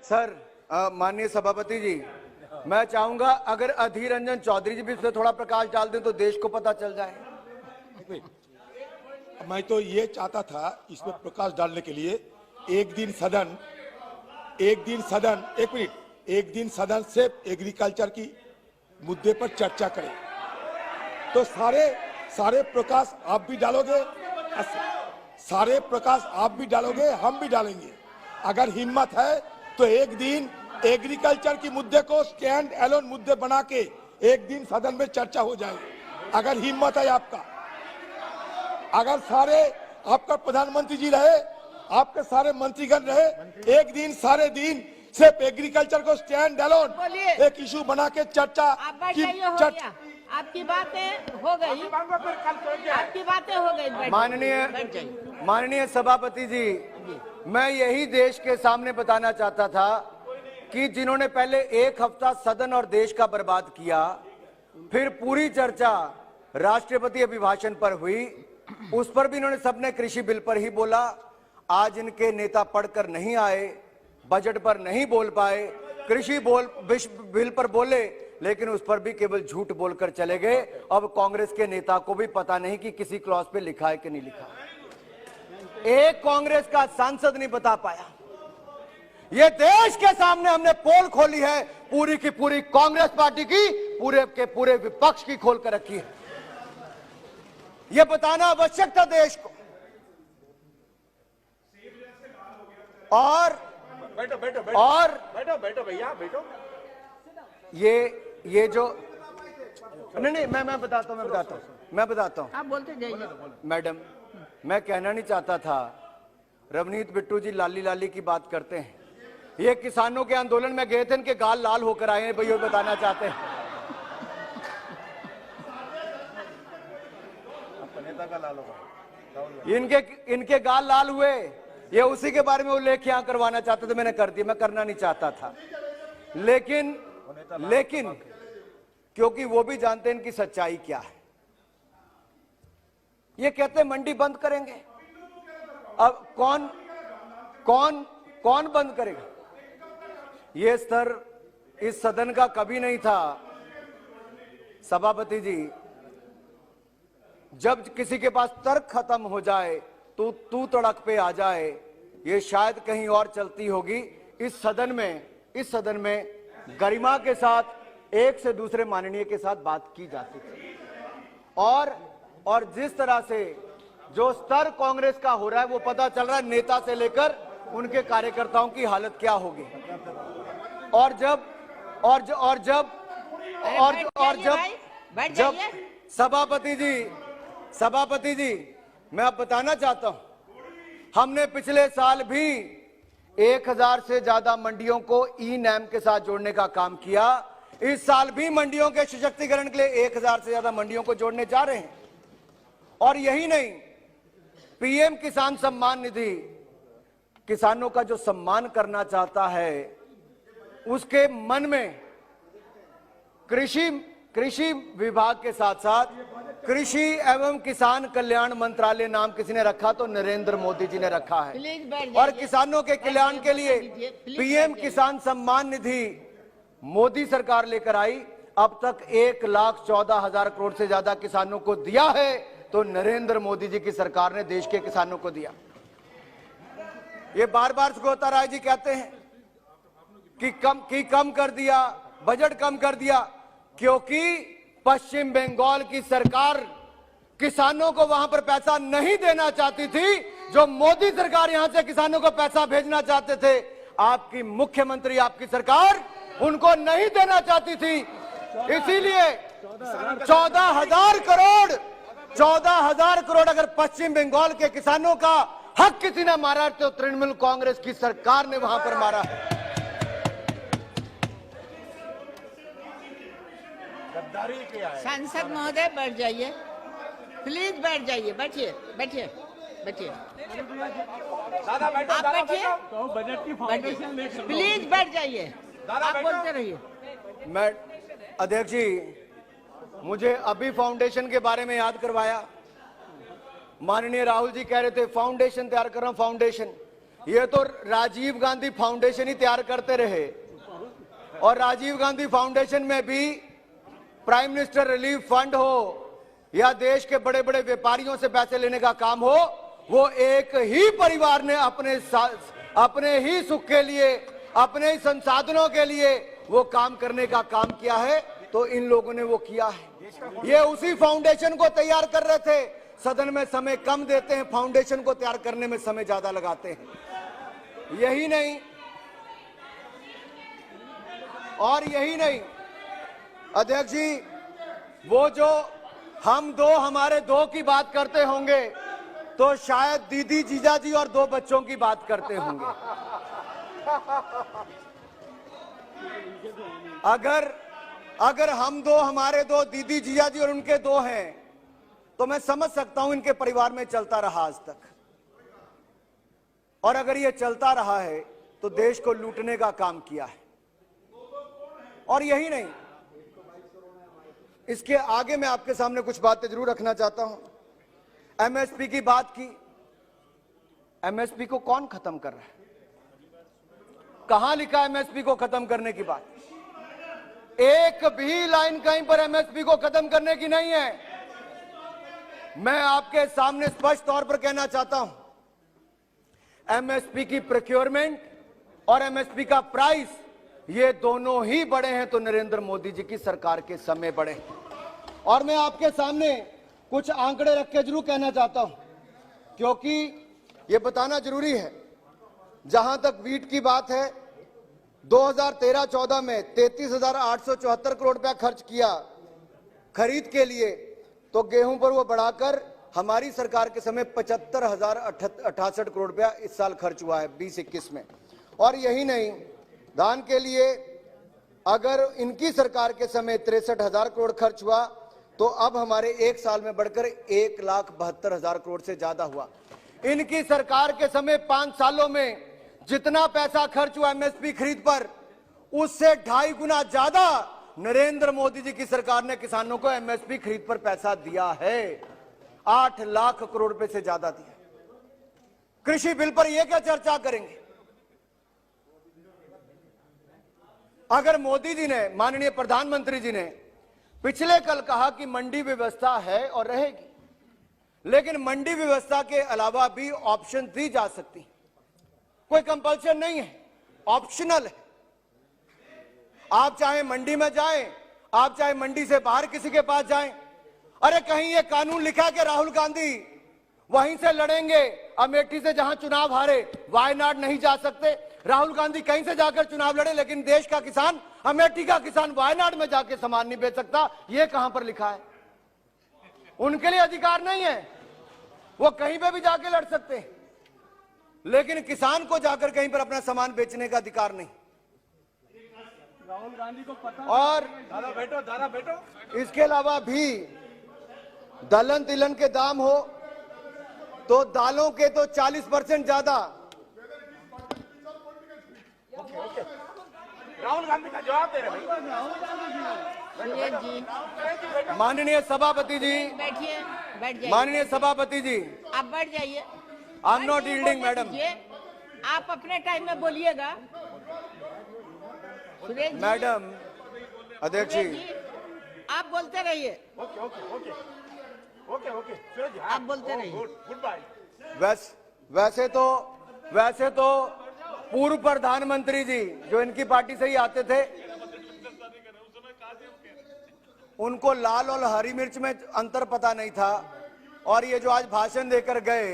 Sir, माननीय सभापति जी, मैं चाहूंगा अगर अधीर रंजन चौधरी जी भी इस पर थोड़ा प्रकाश डाल दें तो देश को पता चल जाए। मैं तो ये चाहता था इस पर प्रकाश डालने के लिए एक दिन सदन से एग्रीकल्चर की मुद्दे पर चर्चा करें। तो सारे प्रकाश आप भी डालोगे, हम भी डालेंगे। अगर हिम्मत है तो एक दिन एग्रीकल्चर की मुद्दे को स्टैंड एलोन मुद्दे बना के एक दिन सदन में चर्चा हो जाए। अगर हिम्मत है आपका, अगर सारे आपका प्रधानमंत्री जी रहे, आपके सारे मंत्रीगण रहे, एक दिन सारे दिन सिर्फ एग्रीकल्चर को स्टैंड एलोन एक इशू बना के चर्चा आपकी बातें हो गई। माननीय सभापति जी, मैं यही देश के सामने बताना चाहता था कि जिन्होंने पहले एक हफ्ता सदन और देश का बर्बाद किया, फिर पूरी चर्चा राष्ट्रपति अभिभाषण पर हुई, उस पर भी इन्होंने सबने कृषि बिल पर ही बोला। आज इनके नेता पढ़कर नहीं आए, बजट पर नहीं बोल पाए, कृषि बिल पर बोले लेकिन उस पर भी केवल झूठ बोलकर चले गए। अब कांग्रेस के नेता को भी पता नहीं कि किसी क्लॉज पे लिखा है कि नहीं लिखा। एक कांग्रेस का सांसद नहीं बता पाया। ये देश के सामने हमने पोल खोली है, पूरी की पूरी कांग्रेस पार्टी की, पूरे के पूरे विपक्ष की खोल कर रखी है। यह बताना आवश्यक था देश को। और बैठो भैया, बैठो। ये जो नहीं, मैं बताता हूं। आप बोलते जाइए। मैडम, मैं कहना नहीं चाहता था, रवनीत बिट्टू जी लाली लाली की बात करते हैं। ये किसानों के आंदोलन में गए थे, इनके गाल लाल होकर आए हैं, भाई ये बताना चाहते हैं। इनके गाल लाल हुए, ये उसी के बारे में उल्लेख यहां करवाना चाहते थे, मैंने कर दिया। मैं करना नहीं चाहता था, लेकिन क्योंकि वो भी जानते हैं इनकी सच्चाई क्या है। ये कहते हैं मंडी बंद करेंगे। अब कौन बंद करेगा? ये स्तर इस सदन का कभी नहीं था। सभापति जी, जब किसी के पास तर्क खत्म हो जाए तो तू तड़क पे आ जाए, ये शायद कहीं और चलती होगी। इस सदन में गरिमा के साथ एक से दूसरे माननीय के साथ बात की जाती थी। और जिस तरह से जो स्तर कांग्रेस का हो रहा है वो पता चल रहा है, नेता से लेकर उनके कार्यकर्ताओं की हालत क्या होगी। और जब सभापति जी मैं अब बताना चाहता हूं, हमने पिछले साल भी 1000 से ज्यादा मंडियों को ई नैम के साथ जोड़ने का काम किया। इस साल भी मंडियों के सशक्तिकरण के लिए 1000 से ज्यादा मंडियों को जोड़ने जा रहे हैं। और यही नहीं, पीएम किसान सम्मान निधि किसानों का जो सम्मान करना चाहता है, उसके मन में कृषि विभाग के साथ साथ कृषि एवं किसान कल्याण मंत्रालय नाम किसी ने रखा तो नरेंद्र मोदी जी ने रखा है। और किसानों के कल्याण के लिए पीएम किसान सम्मान निधि मोदी सरकार लेकर आई। अब तक 1,14,000 करोड़ से ज्यादा किसानों को दिया है तो नरेंद्र मोदी जी की सरकार ने देश के किसानों को दिया। ये बार बार सुगोता राय जी कहते हैं कि कम कर दिया, बजट कम कर दिया, क्योंकि पश्चिम बंगाल की सरकार किसानों को वहां पर पैसा नहीं देना चाहती थी, जो मोदी सरकार यहां से किसानों को पैसा भेजना चाहते थे। आपकी मुख्यमंत्री, आपकी सरकार उनको नहीं देना चाहती थी, इसीलिए 14,000 करोड़ अगर पश्चिम बंगाल के किसानों का हक किसी ने मारा तो तृणमूल कांग्रेस की सरकार ने वहां पर मारा है। सांसद महोदय बैठ जाइए, प्लीज बैठ जाइए, बैठिए। दादा बैठो, आप बैठिए, बजट की फाउंडेशन प्लीज बैठ जाइए, आप बोलते रहिए। मैं अध्यक्ष जी, मुझे अभी फाउंडेशन के बारे में याद करवाया। माननीय राहुल जी कह रहे थे फाउंडेशन तैयार कर रहा हूं, फाउंडेशन। ये तो राजीव गांधी फाउंडेशन ही तैयार करते रहे, और राजीव गांधी फाउंडेशन में भी प्राइम मिनिस्टर रिलीफ फंड हो या देश के बड़े बड़े व्यापारियों से पैसे लेने का काम हो, वो एक ही परिवार ने अपने ही सुख के लिए, अपने ही संसाधनों के लिए वो काम करने का काम किया है। तो इन लोगों ने वो किया है। ये उसी फाउंडेशन को तैयार कर रहे थे। सदन में समय कम देते हैं, फाउंडेशन को तैयार करने में समय ज्यादा लगाते हैं। यही नहीं, और यही नहीं अध्यक्ष जी, वो जो हम दो हमारे दो की बात करते होंगे तो शायद दीदी जीजाजी और दो बच्चों की बात करते होंगे। अगर हम दो हमारे दो, दीदी जीजाजी और उनके दो हैं, तो मैं समझ सकता हूं इनके परिवार में चलता रहा आज तक। और अगर ये चलता रहा है तो देश को लूटने का काम किया है। और यही नहीं, इसके आगे मैं आपके सामने कुछ बातें जरूर रखना चाहता हूं। एमएसपी की बात की, एमएसपी को कौन खत्म कर रहा है? कहां लिखा एमएसपी को खत्म करने की बात? एक भी लाइन कहीं पर एमएसपी को खत्म करने की नहीं है। मैं आपके सामने स्पष्ट तौर पर कहना चाहता हूं, एमएसपी की प्रोक्योरमेंट और एमएसपी का प्राइस, ये दोनों ही बढ़े हैं तो नरेंद्र मोदी जी की सरकार के समय बढ़े। और मैं आपके सामने कुछ आंकड़े रख के जरूर कहना चाहता हूं, क्योंकि ये बताना जरूरी है। जहां तक वीट की बात है, 2013-14 में 33,874 करोड़ रुपया खर्च किया खरीद के लिए, तो गेहूं पर वो बढ़ाकर हमारी सरकार के समय 75,068 करोड़ रुपया इस साल खर्च हुआ है 2021 में। और यही नहीं, धान के लिए अगर इनकी सरकार के समय 63,000 करोड़ खर्च हुआ, तो अब हमारे एक साल में बढ़कर 1,72,000 करोड़ से ज्यादा हुआ। इनकी सरकार के समय 5 सालों में जितना पैसा खर्च हुआ एमएसपी खरीद पर, उससे 2.5 गुना ज्यादा नरेंद्र मोदी जी की सरकार ने किसानों को एमएसपी खरीद पर पैसा दिया है। 8 लाख करोड़ रुपए से ज्यादा दिया। कृषि बिल पर यह क्या चर्चा करेंगे? अगर मोदी जी ने, माननीय प्रधानमंत्री जी ने पिछले कल कहा कि मंडी व्यवस्था है और रहेगी, लेकिन मंडी व्यवस्था के अलावा भी ऑप्शन दी जा सकती, कोई कंपल्शन नहीं है, ऑप्शनल है। आप चाहे मंडी में जाएं, आप चाहे मंडी से बाहर किसी के पास जाएं। अरे कहीं ये कानून लिखा कि राहुल गांधी वहीं से लड़ेंगे, अमेठी से जहां चुनाव हारे वायनाड नहीं जा सकते? राहुल गांधी कहीं से जाकर चुनाव लड़े, लेकिन देश का किसान, अमेठी का किसान वायनाड में जाके सामान नहीं बेच सकता। ये कहां पर लिखा है? उनके लिए अधिकार नहीं है, वो कहीं पे भी जाके लड़ सकते हैं, लेकिन किसान को जाकर कहीं पर अपना सामान बेचने का अधिकार नहीं। राहुल गांधी को पता। और दादा बैठो। इसके अलावा भी दलहन तिलहन के दाम हो तो दालों के तो 40% ज्यादा। राहुल गांधी का जवाब दे रहे सुरेश जी, माननीय सभापति जी, बैठिए, बैठ जाइए। माननीय सभापति जी, आप बैठ जाइए। I am not yielding madam. आप अपने टाइम में बोलिएगा। सुरेश जी, मैडम, अध्यक्ष सुरेश जी, जी, आप बोलते रहिए। Okay okay okay okay okay Suraj ji, आप बोलते रहिए। Good bye. वैसे तो पूर्व प्रधानमंत्री जी जो इनकी पार्टी से ही आते थे, उनको लाल और हरी मिर्च में अंतर पता नहीं था, और ये जो आज भाषण देकर गए,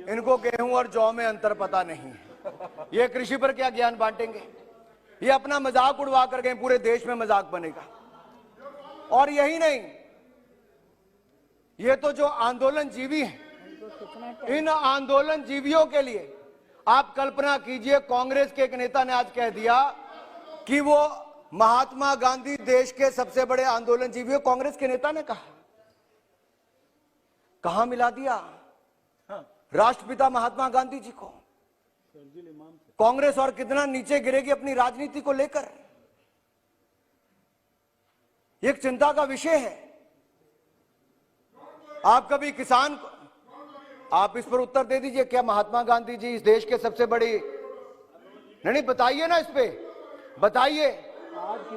इनको गेहूं और जौ में अंतर पता नहीं है। ये कृषि पर क्या ज्ञान बांटेंगे? ये अपना मजाक उड़वा कर गए, पूरे देश में मजाक बनेगा। और यही नहीं, ये तो जो आंदोलन जीवी हैं, इन आंदोलन जीवियों के लिए आप कल्पना कीजिए, कांग्रेस के एक नेता ने आज कह दिया कि वो महात्मा गांधी देश के सबसे बड़े आंदोलन जीवी हो। कांग्रेस के नेता ने कहा, कहां मिला दिया राष्ट्रपिता महात्मा गांधी जी को। कांग्रेस और कितना नीचे गिरेगी अपनी राजनीति को लेकर, एक चिंता का विषय है। आप कभी किसान को, आप इस पर उत्तर दे दीजिए, क्या महात्मा गांधी जी इस देश के सबसे बड़ी, नहीं बताइए ना, इस पे बताइए,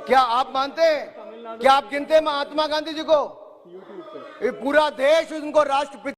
क्या आप मानते हैं, क्या आप गिनते हैं महात्मा गांधी जी को? ये पूरा देश उनको राष्ट्रपिता